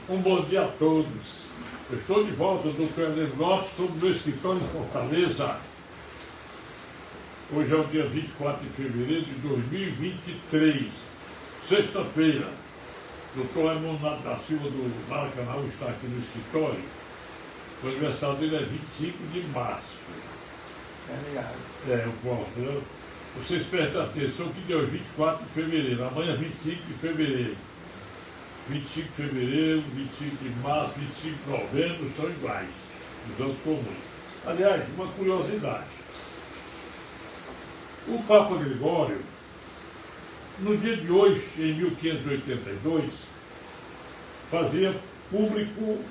Um bom dia a todos. Eu estou de volta, Dr. Heleno Lopes, estou no meu escritório em Fortaleza. Hoje é o dia 24 de fevereiro de 2023, sexta-feira. Dr. Raimundo da Silva do Maracanã está aqui no escritório. O aniversário dele é 25 de março. Eu posso, né? Vocês prestem atenção que deu 24 de fevereiro, amanhã é 25 de fevereiro. 25 de fevereiro, 25 de março, 25 de novembro são iguais, os anos comuns. Aliás, uma curiosidade. O Papa Gregório, no dia de hoje, em 1582, fazia público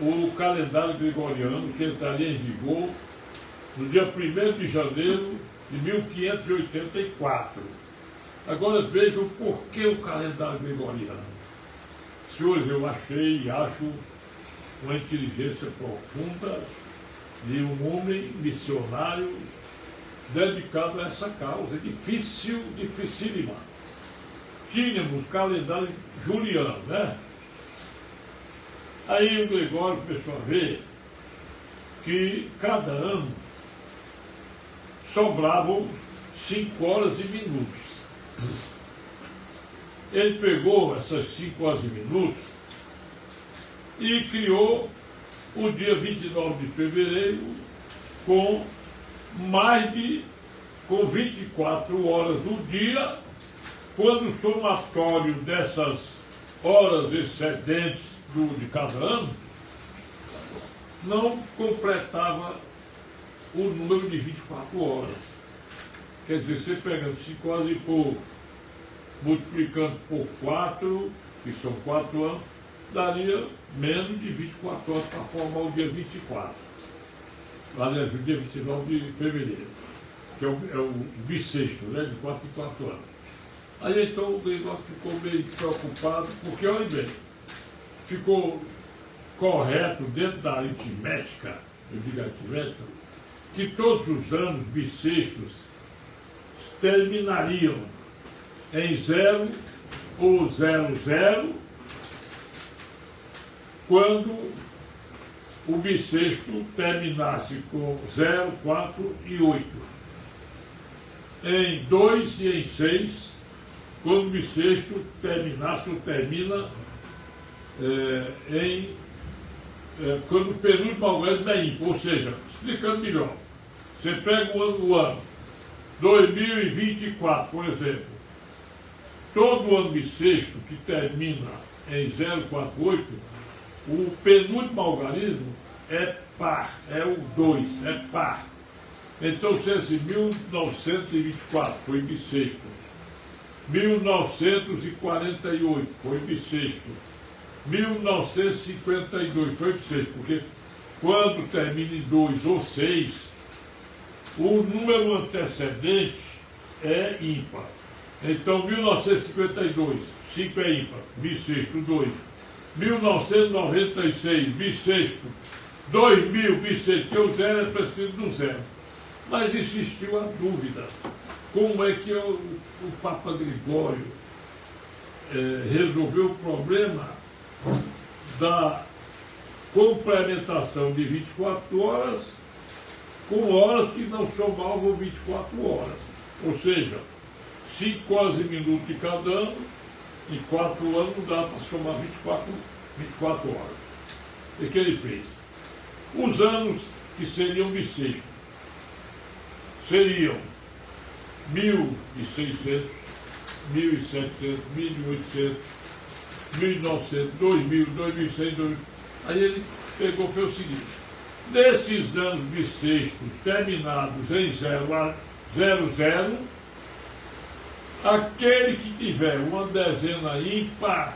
o calendário gregoriano que entraria em vigor no dia 1º de janeiro de 1584. Agora vejam por que o calendário gregoriano. Senhores, eu achei e acho uma inteligência profunda de um homem missionário dedicado a essa causa. Dificílima. Tínhamos calendário juliano, né? Aí o Gregório começou a ver que cada ano sobravam 5 horas e minutos. Ele pegou essas 5 horas e minutos e criou o dia 29 de fevereiro com 24 horas do dia, quando o somatório dessas horas excedentes de cada ano não completava o número de 24 horas. Quer dizer, você pega 5 horas e pouco, multiplicando por 4, que são 4 anos, daria menos de 24 horas para formar o dia 24. Aliás, o dia 29 de fevereiro, que é o bissexto, né, de 4 em 4 anos. Aí então o Gregório ficou meio preocupado, porque, olha bem, ficou correto dentro da aritmética, eu digo aritmética, que todos os anos bissextos terminariam em 0 ou 00, quando o bissexto terminasse com 0, 4 e 8. Em 2 e em 6, quando o bissexto terminasse ou termina quando o penúltimo algoritmo é ímpar. Ou seja, explicando melhor, você pega o ano 2024, por exemplo. Todo ano bissexto que termina em 048, o penúltimo algarismo é par, é o 2, é par. Então, se esse 1924 foi bissexto, 1948 foi bissexto, 1952 foi bissexto, porque quando termina em 2 ou 6, o número antecedente é ímpar. Então, 1952, 5 é ímpar, bissexto, 2. 1996, bissexto. 2000, bissexto, que o 0 é prescrito do 0. Mas existiu a dúvida. Como é que o Papa Gregório resolveu o problema da complementação de 24 horas com horas que não somavam 24 horas. Ou seja, 5 horas e minutos de cada ano, em 4 anos não dá para somar 24 horas. O que ele fez? Os anos que seriam bissextos seriam 1600, 1700, 1800, 1900, 2000, 2100, 2000. Aí ele pegou e fez o seguinte: desses anos bissextos terminados em 0 a 00, aquele que tiver uma dezena ímpar,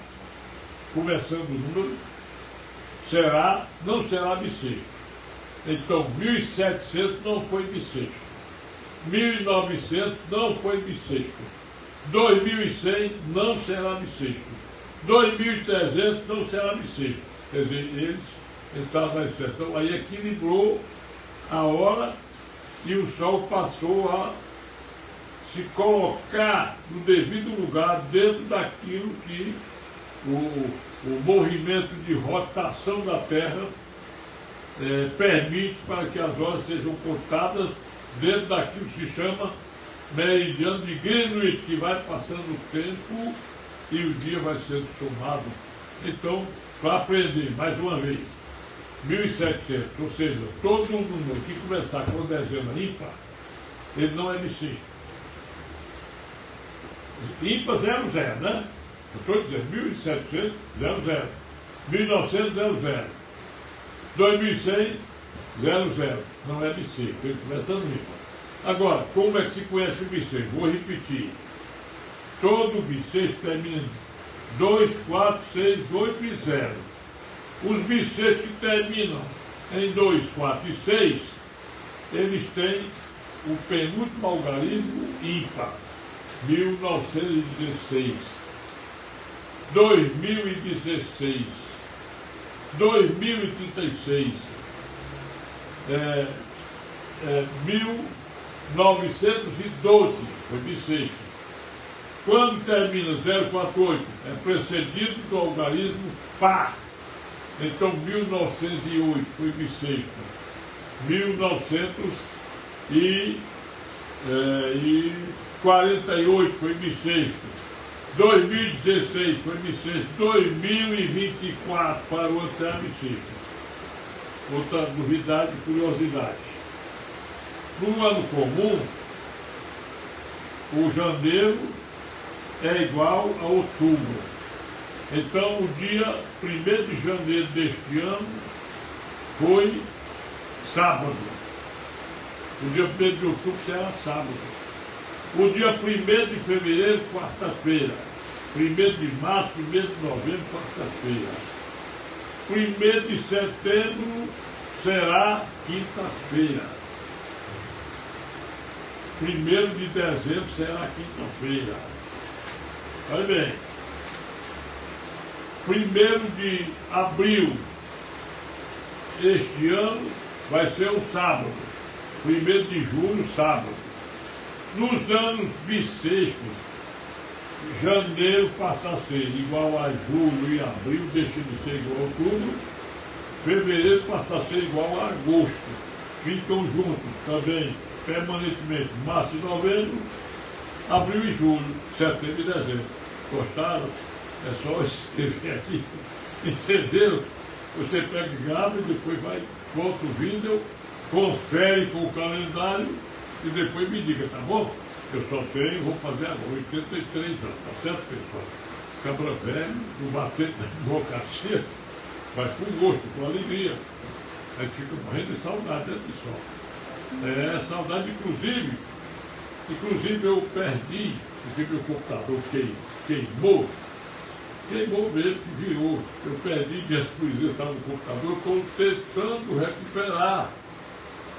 começando o número, não será bissexto. Então, 1700 não foi bissexto. 1900 não foi bissexto. 2100 não será bissexto. 2300 não será bissexto. Quer dizer, eles entraram na exceção, aí equilibrou a hora e o Sol passou a se colocar no devido lugar dentro daquilo que o movimento de rotação da Terra permite para que as horas sejam contadas dentro daquilo que se chama meridiano de Greenwich, que vai passando o tempo e o dia vai sendo somado. Então, para aprender, mais uma vez, 1700, ou seja, todo número que começar com dezena ímpar, ele não é bissexto. Ímpar 00, né? Eu estou dizendo 1700, 00. 1900, 00. 2100, 00. Não é bissexto, ele começa no ímpar. Agora, como é que se conhece o bissexto? Vou repetir. Todo bissexto termina em 2, 4, 6, 8 e 0. Os bissextos que terminam em 2, 4 e 6, eles têm o penúltimo algarismo ímpar, 1916, 2016, 2036, 1912, foi bissexto. Quando termina 048, é precedido do algarismo par. Então, 1908 foi bissexto. 1948 foi bissexto. 2016 foi bissexto. 2024 parou de ser bissexto. Outra novidade e curiosidade. No ano comum, o janeiro é igual a outubro. Então, o dia 1º de janeiro deste ano foi sábado. O dia 1º de outubro será sábado. O dia 1º de fevereiro, quarta-feira. 1º de março, 1º de novembro, quarta-feira. 1º de setembro será quinta-feira. 1º de dezembro será quinta-feira. Olha bem. 1º de abril este ano vai ser um sábado. 1º de julho, sábado. Nos anos bissextos, janeiro passa a ser igual a julho e abril, deixa de ser igual a outubro. Fevereiro passa a ser igual a agosto. Ficam juntos também, permanentemente, março e novembro, abril e julho, setembro e dezembro. Gostaram? É só escrever aqui. Entenderam? Você pega e grava e depois vai, volta o vídeo, confere com o calendário e depois me diga, tá bom? Eu só tenho, vou fazer agora, 83 anos, tá certo, pessoal? Cabra velho, no batente da advocacia, mas com gosto, com alegria. A gente fica morrendo de saudade, né, pessoal? Saudade, inclusive eu perdi, porque meu computador queimou mesmo, que virou. Eu perdi minhas poesias, estavam no computador, estou tentando recuperar.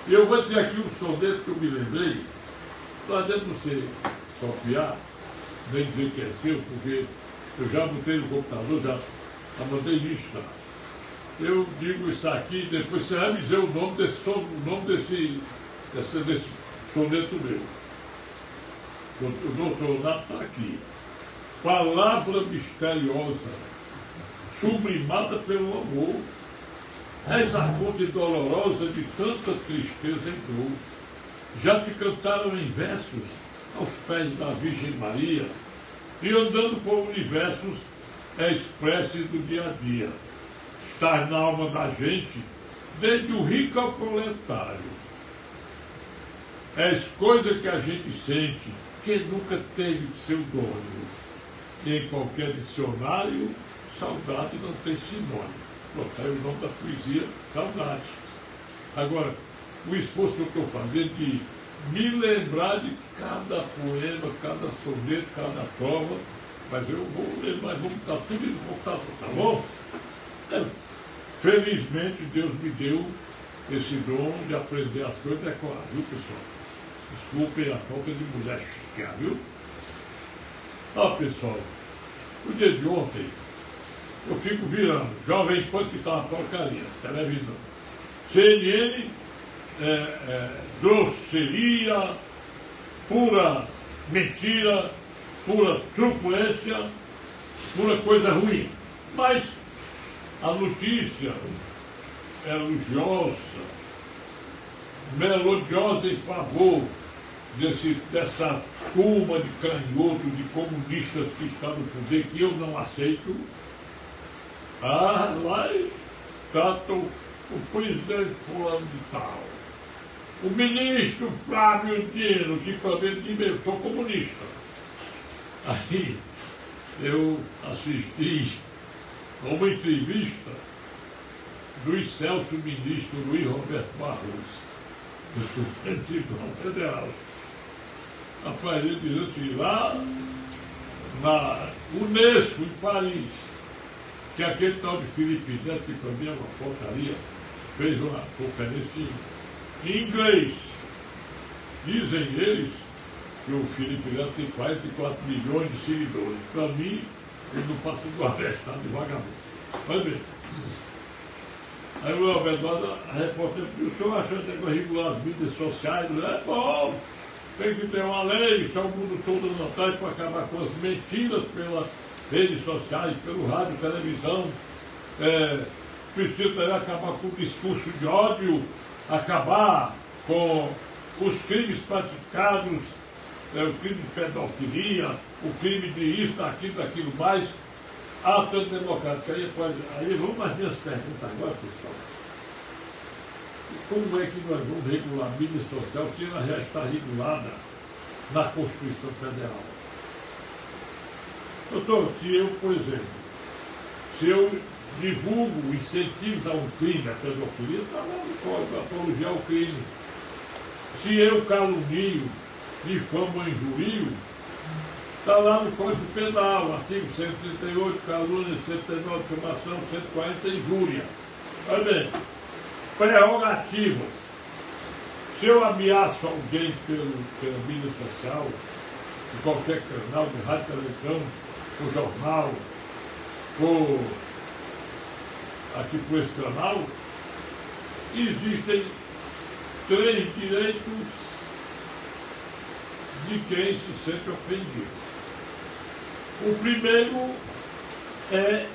E eu vou dizer aqui um soneto que eu me lembrei, não adianta você copiar, nem dizer que é seu, porque eu já botei no computador, já mandei listar. Eu digo isso aqui, depois você vai me dizer o nome desse soneto meu. O doutor Nato está aqui. Palavra misteriosa, sublimada pelo amor, és a fonte dolorosa de tanta tristeza e dor. Já te cantaram em versos aos pés da Virgem Maria, e andando por universos és prece do dia a dia. Estás na alma da gente, desde o rico ao proletário. És coisa que a gente sente, que nunca teve seu dono. E em qualquer dicionário, saudade não tem sinônimo. Pronto, aí o nome da poesia, saudade. Agora, o esforço que eu estou fazendo de me lembrar de cada poema, cada soneto, cada prova, mas eu vou lembrar, vou botar tudo no computador, tá bom? Felizmente, Deus me deu esse dom de aprender as coisas e decorar, viu, pessoal? Desculpem a falta de mulher chique, viu? Pessoal, o dia de ontem, eu fico virando, Jovem Pan que está uma porcaria, televisão. CNN, grosseria, pura mentira, pura truculência, pura coisa ruim. Mas a notícia é elogiosa, melodiosa em favor dessa turma de canhoto, de comunistas que está no poder, que eu não aceito. Lá tratam o presidente fulano de tal. O ministro Flávio Dino, que também eu sou comunista. Aí eu assisti a uma entrevista do excelso ministro Luiz Roberto Barroso, do Supremo Tribunal Federal. Rapaz, ele diz assim, lá na Unesco, em Paris, que aquele tal de Felipe Neto, que para mim é uma porcaria, fez uma conferência em inglês. Dizem eles que o Felipe Neto tem 44 milhões de seguidores. Para mim, ele não passa do arrestado de vagabundo. Mas bem. Aí o Alberto, a repórter disse, o senhor acha que tem que regular as mídias sociais? É bom, tem que ter uma lei, isso é o mundo todo notário para acabar com as mentiras pelas redes sociais, pelo rádio, televisão. Precisa também acabar com o discurso de ódio, acabar com os crimes praticados, o crime de pedofilia, o crime de isso, daquilo mais. Tanto democrático. Aí vamos às minhas perguntas agora, pessoal. Como é que nós vamos regular a mídia social se ela já está regulada na Constituição Federal? Doutor, se eu, por exemplo, se eu divulgo incentivos a um crime, a pedofilia, está lá no código, apologia ao crime. Se eu calunio, difamo ou injurio, está lá no Código Penal, artigo 138, calúnia, 139, difamação, 140, injúria. Olha bem, prerrogativas. Se eu ameaço alguém pela mídia social, de qualquer canal, de rádio, televisão, por jornal, aqui por esse canal, existem 3 direitos de quem se sente ofendido. O primeiro é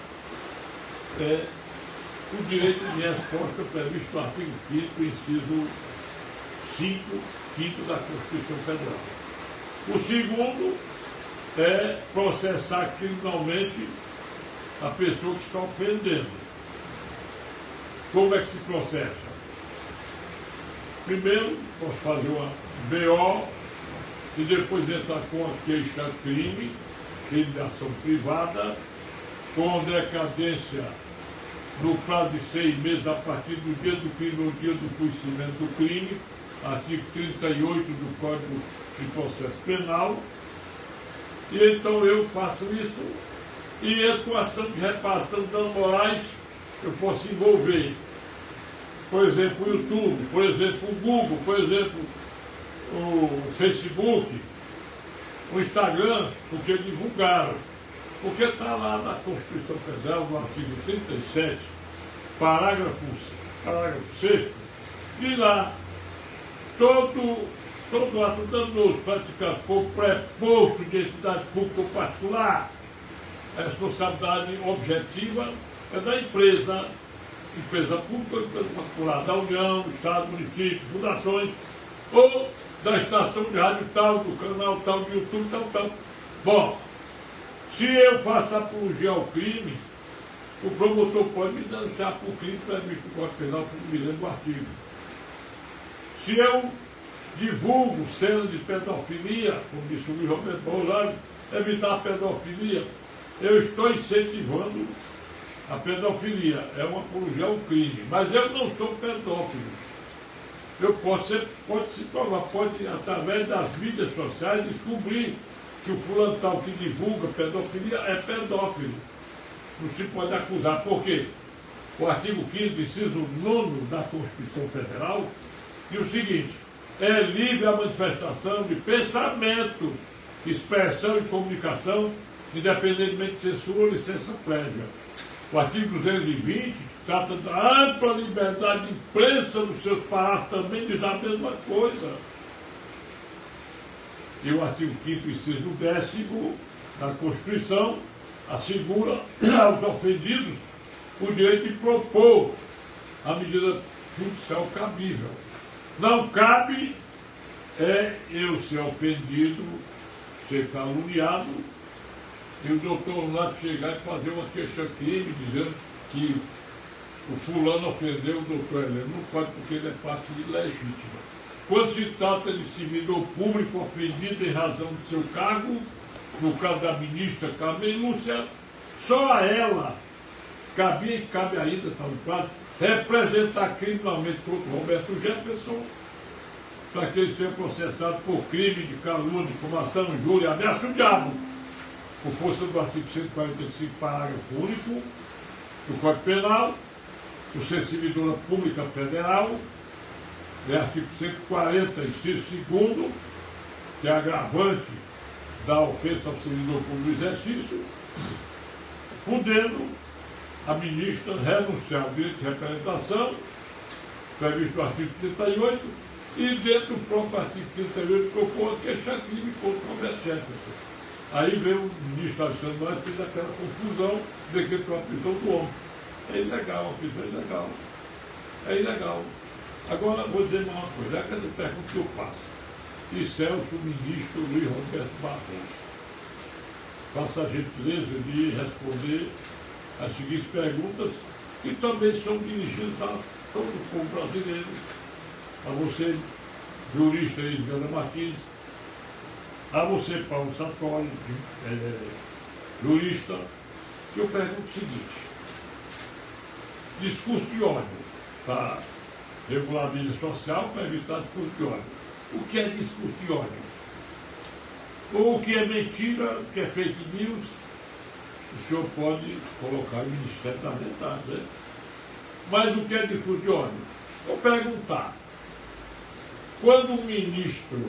o direito de resposta previsto no artigo 5º, inciso 5, 5º da Constituição Federal. O segundo é processar criminalmente a pessoa que está ofendendo. Como é que se processa? Primeiro, posso fazer uma BO e depois entrar com a queixa-crime, crime de ação privada, com decadência no prazo de 6 meses a partir do dia do crime ou dia do conhecimento do crime, artigo 38 do Código de Processo Penal. E então eu faço isso e entro com ação de reparação de danos morais. Eu posso envolver, por exemplo, o YouTube, por exemplo, o Google, por exemplo, o Facebook, o Instagram, porque divulgaram. Porque está lá na Constituição Federal, no artigo 37, parágrafo 6º, diz lá, todo ato danoso praticado por preposto de entidade pública ou particular, a responsabilidade objetiva é da empresa pública ou empresa particular, da União, do Estado, município, fundações, ou da estação de rádio tal, do canal tal, do YouTube tal. Bom, se eu faço apologia ao crime, o promotor pode me denunciar por crime previsto no Código Penal, por me lembro do artigo. Se eu divulgo cena de pedofilia, como disse o Luiz Roberto Barroso, evitar a pedofilia, eu estou incentivando a pedofilia. É uma apologia ao crime. Mas eu não sou pedófilo. Pode se provar, pode, através das mídias sociais, descobrir que o fulano tal que divulga pedofilia é pedófilo. Não se pode acusar. Por quê? O artigo 5º, inciso 9 da Constituição Federal, diz o seguinte: é livre a manifestação de pensamento, expressão e comunicação, independentemente de censura ou licença prévia. O artigo 220 trata da ampla liberdade de imprensa nos seus parágrafos, também diz a mesma coisa. E o artigo 5º, inciso 10º da Constituição, assegura aos ofendidos o direito de propor a medida judicial cabível. Não cabe eu ser ofendido, ser caluniado, e o doutor Lato chegar e fazer uma queixa-crime dizendo que o fulano ofendeu o doutor Heleno. Não pode, porque ele é parte ilegítima. Quando se trata de servidor público ofendido em razão do seu cargo, no caso da ministra Carmen Lúcia, só a ela cabia e cabe ainda, está no quadro, representar criminalmente contra o Roberto Jefferson, para que ele seja processado por crime de calúnia, difamação, injúria e ameaça do diabo, por força do artigo 145, parágrafo único do Código Penal, por ser servidora pública federal, artigo 140, inciso 2º, que é agravante da ofensa ao servidor público do exercício, podendo a ministra renunciar ao direito de representação, previsto no artigo 38, e dentro do próprio artigo 38 propor a queixa-crime contra o Roberto Jefferson. Aí veio o ministro Alexandre Moraes e fez aquela confusão, decretou a prisão do homem. É ilegal, a prisão é ilegal. É ilegal. Agora, vou dizer uma coisa, é aquela pergunta que eu faço. E Celso, o ministro Luiz Roberto Barroso, faça a gentileza de responder as seguintes perguntas, que também são dirigidas a todo o povo brasileiro, a você, jurista Isabela Martins, a você, Paulo Sartori, jurista, que eu pergunto o seguinte: discurso de ódio, para regular a mídia social, para evitar discurso de ódio. O que é discurso de ódio? Ou o que é mentira, o que é fake news, o senhor pode colocar no Ministério da Verdade, né? Mas o que é discurso de ódio? Vou perguntar. Quando um ministro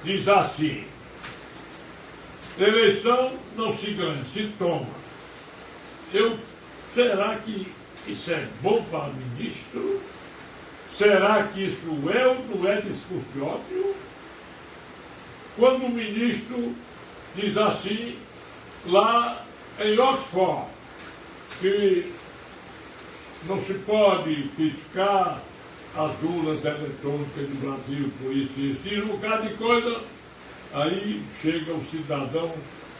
diz assim, eleição não se ganha, se toma, será que isso é bom para o ministro? Será que isso é ou não é discurso de ódio? Quando o ministro diz assim, lá em Oxford, que não se pode criticar as urnas eletrônicas do Brasil por isso e isso, e um bocado de coisa, aí chega um cidadão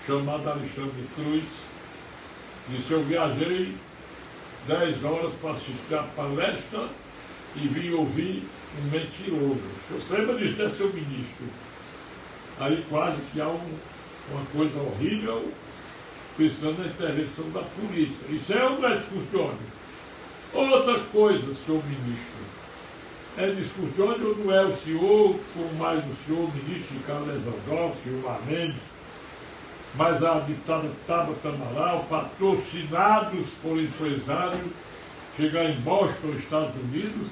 chamado Alexandre Cruz, disse: eu viajei 10 horas para assistir a palestra e vim ouvir um mentiroso. Você lembra disso, né, seu ministro? Aí quase que há uma coisa horrível, pensando na intervenção da polícia. Isso é ou não é discurso de ódio? Outra coisa, senhor ministro, é discurso de ódio ou não é o senhor, como mais o senhor, ministro Ricardo Lewandowski, Gilmar Mendes, mas a deputada Tabata Amaral, patrocinados por empresário, chegar em Boston, Estados Unidos,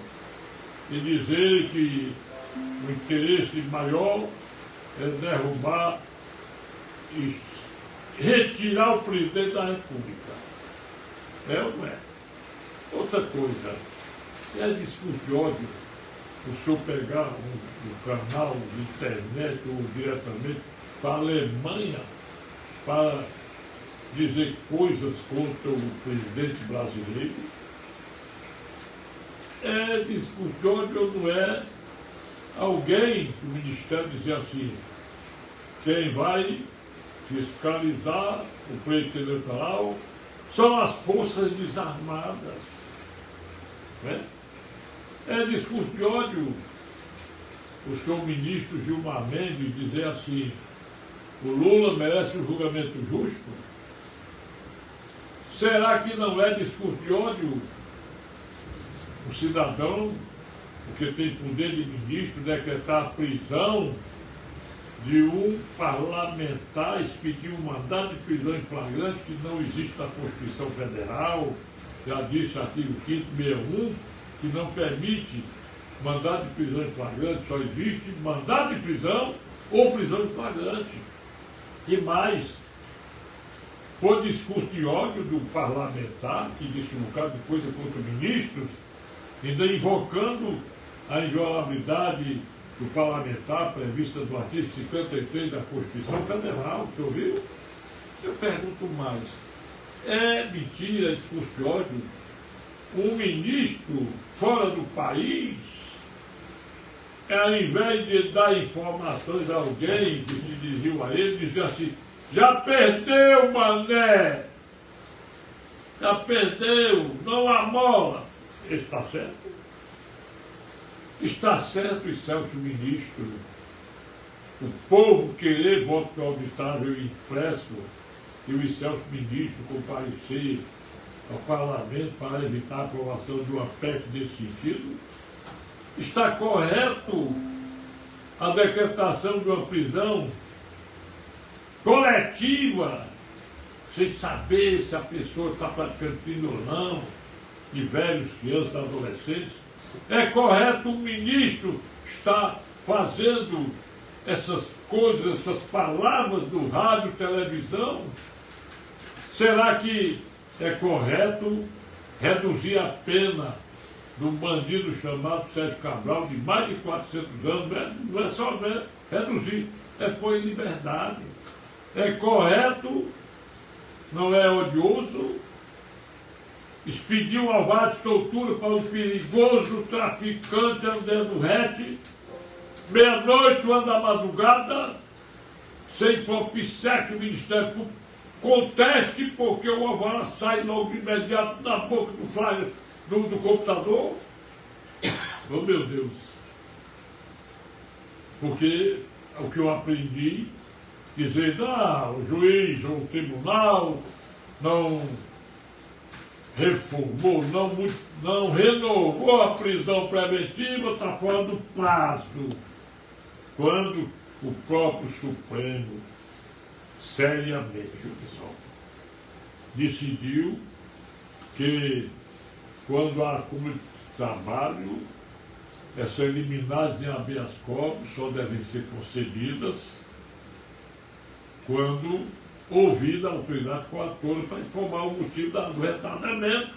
e dizer que o interesse maior é derrubar e retirar o presidente da República. É ou não é? Outra coisa, é discurso de ódio o senhor pegar o canal de internet ou diretamente para a Alemanha para dizer coisas contra o presidente brasileiro? É discurso de ódio ou não é alguém do Ministério dizer assim, quem vai fiscalizar o pleito eleitoral são as forças desarmadas, né? É discurso de ódio o senhor ministro Gilmar Mendes dizer assim, o Lula merece um julgamento justo? Será que não é discurso de ódio o cidadão, porque tem poder de ministro, decretar a prisão de um parlamentar, expedir um mandado de prisão em flagrante que não existe na Constituição Federal, já disse o artigo 5º, 61, que não permite mandado de prisão em flagrante, só existe mandado de prisão ou prisão em flagrante. E mais, por discurso de ódio do parlamentar, que disse um bocado de coisa contra ministros, ainda invocando a inviolabilidade do parlamentar prevista no artigo 53 da Constituição Federal, você ouviu? Eu pergunto mais, é mentira, é discurso de ódio, um ministro fora do país, ao invés de dar informações a alguém que se dirigiu a ele, dizia assim, já perdeu, mané, já perdeu, não há mola. Está certo? Está certo, excelso ministro, o povo querer voto auditável impresso e o excelso ministro comparecer ao parlamento para evitar a aprovação de uma PEC nesse sentido? Está correto a decretação de uma prisão coletiva, sem saber se a pessoa está praticando crime ou não, de velhos, crianças, adolescentes? É correto o ministro estar fazendo essas coisas, essas palavras do rádio e televisão? Será que é correto reduzir a pena do bandido chamado Sérgio Cabral de mais de 400 anos? Não é só reduzir, é pôr em liberdade. É correto, não é odioso, expedir um alvará de soltura para um perigoso traficante andando rete, meia-noite, uma da madrugada, sem propiciar que o Ministério Público conteste, porque o alvará sai logo de imediato da boca do flagra do computador. Oh, meu Deus! Porque o que eu aprendi, dizer, não, o juiz ou o tribunal não reformou, não renovou a prisão preventiva, está fora do prazo. Quando o próprio Supremo, seriamente, pessoal, decidiu que quando há acúmulo de trabalho, essas liminares em habeas corpus só devem ser concedidas quando ouvida a autoridade coatora para informar o motivo do retardamento.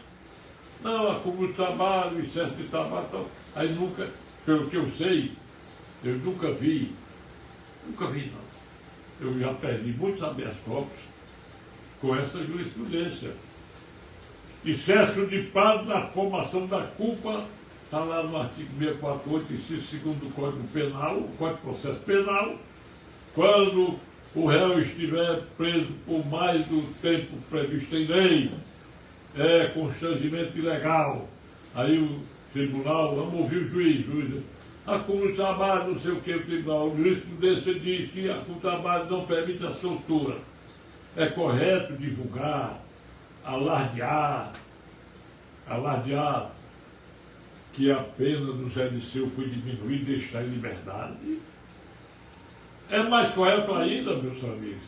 Não, acúmulo de trabalho, excesso de trabalho, então, aí nunca, pelo que eu sei, eu nunca vi não. Eu já perdi muitos habeas corpus com essa jurisprudência. Excesso de prazo na formação da culpa, está lá no artigo 648, inciso 2º do Código Penal, o Código de Processo Penal, quando o réu estiver preso por mais do tempo previsto em lei, é constrangimento ilegal. Aí o tribunal, vamos ouvir o juiz, acúmulo de trabalho, não sei o que, o tribunal, a jurisprudência diz que acúmulo de trabalho não permite a soltura. É correto divulgar, alardear que a pena do Zé Disseu foi diminuída e está em liberdade? É mais correto ainda, meus amigos,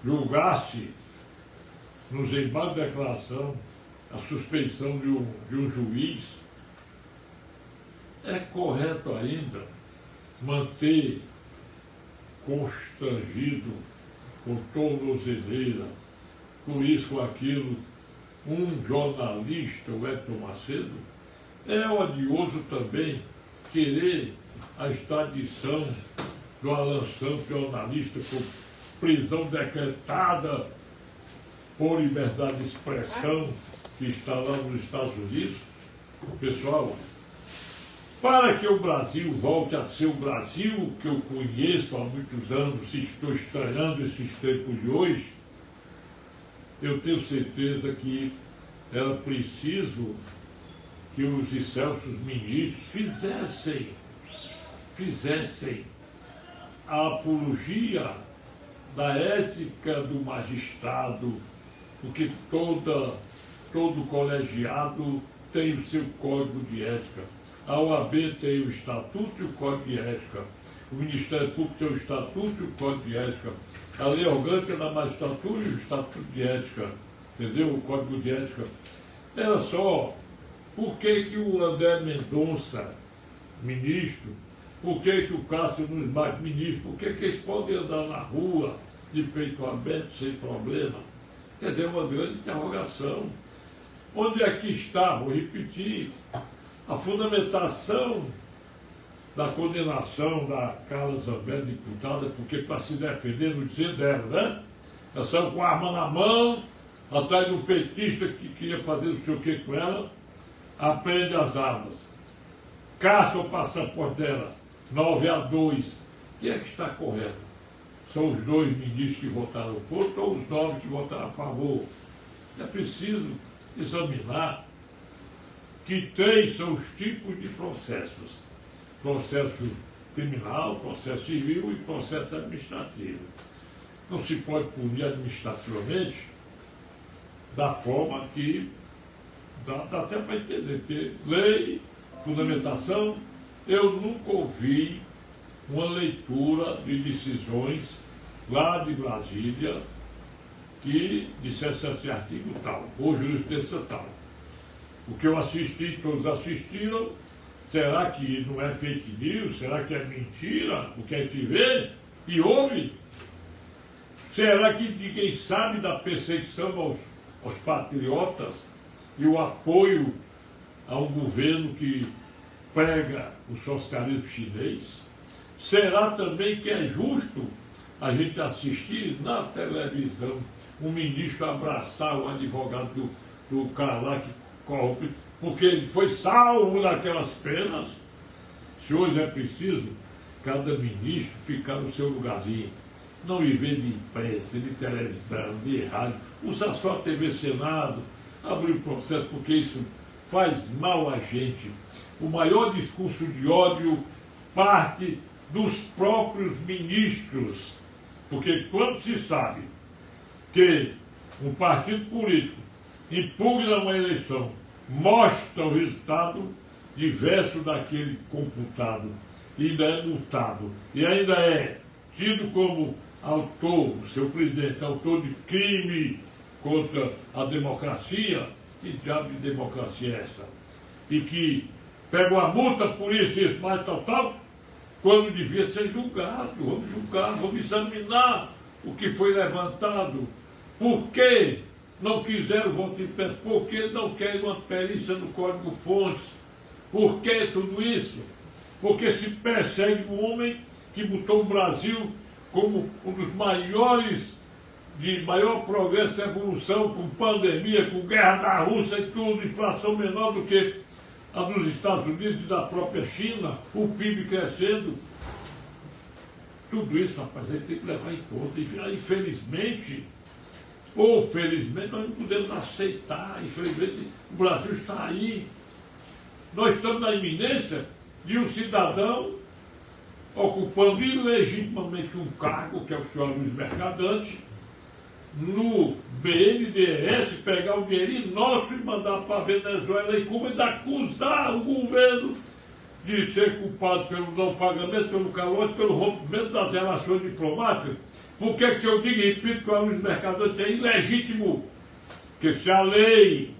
julgar-se nos embargos de declaração a suspeição de um juiz. É correto ainda manter constrangido, com tornozeleira, com isso, com aquilo, um jornalista, o Edson Macedo? É odioso também querer a extradição do Alan Santos, jornalista, com prisão decretada por liberdade de expressão, que está lá nos Estados Unidos. Pessoal, para que o Brasil volte a ser o Brasil que eu conheço há muitos anos, e estou estranhando esses tempos de hoje, eu tenho certeza que era preciso que os excelsos ministros fizessem a apologia da ética do magistrado, porque todo colegiado tem o seu código de ética. A OAB tem o estatuto e o código de ética. O Ministério Público tem o estatuto e o código de ética. A lei orgânica da magistratura e o estatuto de ética. Entendeu? O código de ética. Era só, por que o André Mendonça, ministro, por que o Cássio Nunes Marques, ministro, por que eles podem andar na rua de peito aberto sem problema? Quer dizer, uma grande interrogação. Onde é que está, vou repetir, a fundamentação da condenação da Carla Zambelli, diputada, porque para se defender, no dizer dela, né? Ela saiu com a arma na mão, atrás de um petista que queria fazer não sei o que com ela, apreende as armas. Caça o passaporte dela, 9-2. Quem é que está correto? São os 2 ministros que votaram contra ou os 9 que votaram a favor? É preciso examinar que 3 são os tipos de processos: processo criminal, processo civil e processo administrativo. Não se pode punir administrativamente da forma que dá até para entender, porque lei, fundamentação, eu nunca ouvi uma leitura de decisões lá de Brasília que dissesse esse artigo tal, ou jurisprudência tal. O que eu assisti, todos assistiram, será que não é fake news? Será que é mentira? O que a gente vê e ouve? Será que ninguém sabe da perseguição aos patriotas e o apoio a um governo que prega o socialismo chinês? Será também que é justo a gente assistir na televisão um ministro abraçar o advogado do cara lá que corrompe, porque ele foi salvo daquelas penas? Se hoje é preciso cada ministro ficar no seu lugarzinho, não viver de imprensa, de televisão, de rádio, usar só a TV Senado, abrir processo, porque isso faz mal a gente. O maior discurso de ódio parte dos próprios ministros, porque quando se sabe que um partido político impugna uma eleição, mostra o resultado diverso daquele computado, e ainda é multado, e ainda é tido como autor, o seu presidente, autor de crime contra a democracia. Que diabo de democracia é essa? E que pega uma multa por isso, mais tal, quando devia ser julgado. Vamos julgar, vamos examinar o que foi levantado. Por que não quiseram voto impresso? Por que não querem uma perícia no Código-Fontes? Por que tudo isso? Porque se persegue um homem que botou o Brasil como um dos maiores, de maior progresso e evolução, com pandemia, com guerra da Rússia e tudo, inflação menor do que a dos Estados Unidos e da própria China, o PIB crescendo. Tudo isso, rapaz, a gente tem que levar em conta. E, infelizmente, ou felizmente, nós não podemos aceitar. Infelizmente, o Brasil está aí. Nós estamos na iminência de um cidadão ocupando ilegitimamente um cargo, que é o senhor Luiz Mercadante, no BNDES, pegar o dinheirinho nosso e mandar para a Venezuela e Cuba, e acusar o governo de ser culpado pelo não pagamento, pelo calote, pelo rompimento das relações diplomáticas. Por que eu digo e repito que o Luiz Mercadante é ilegítimo? Porque se a lei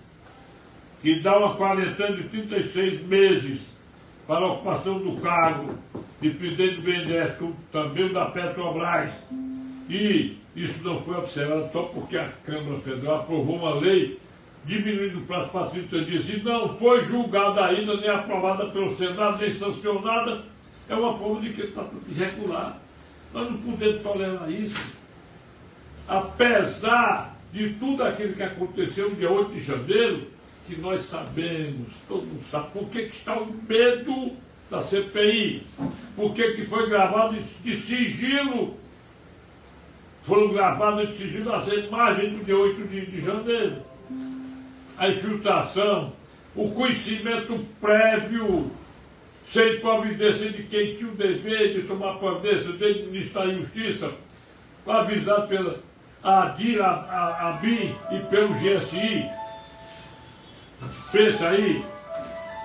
que dá uma quarentena de 36 meses para a ocupação do cargo de presidente do BNDES, como também o da Petrobras, e isso não foi observado só porque a Câmara Federal aprovou uma lei diminuindo o prazo para 30 dias e não foi julgada ainda, nem aprovada pelo Senado, nem sancionada, é uma forma de que está tudo irregular. Nós não podemos tolerar isso. Apesar de tudo aquilo que aconteceu no dia 8 de janeiro, que nós sabemos, todo mundo sabe, por que está o medo da CPI, por que foi gravado de sigilo, foram gravadas de sigilo as imagens do dia 8 de janeiro, a infiltração, o conhecimento prévio, sem providência de quem tinha o dever de tomar providência, desde o Ministro da Justiça, avisado pela ADIR, a ABIN e pelo GSI. Pensa aí.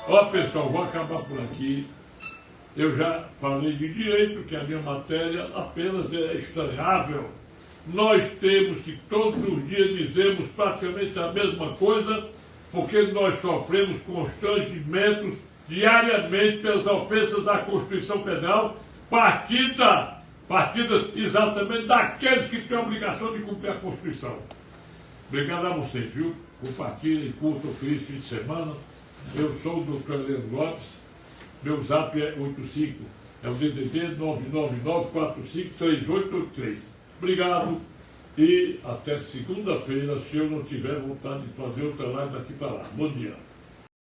Ó, pessoal, vou acabar por aqui. Eu já falei de direito, que a minha matéria apenas é estranhável. Nós temos que todos os dias dizermos praticamente a mesma coisa, porque nós sofremos constrangimentos diariamente pelas ofensas à Constituição Federal, partidas exatamente daqueles que têm a obrigação de cumprir a Constituição. Obrigado a vocês, viu? Compartilhem, curtam, feliz fim de semana. Eu sou o Dr. Heleno Lopes, meu zap é 85, é o DDD 999453883. Obrigado E até segunda-feira, se eu não tiver vontade de fazer outra live daqui para lá. Bom dia.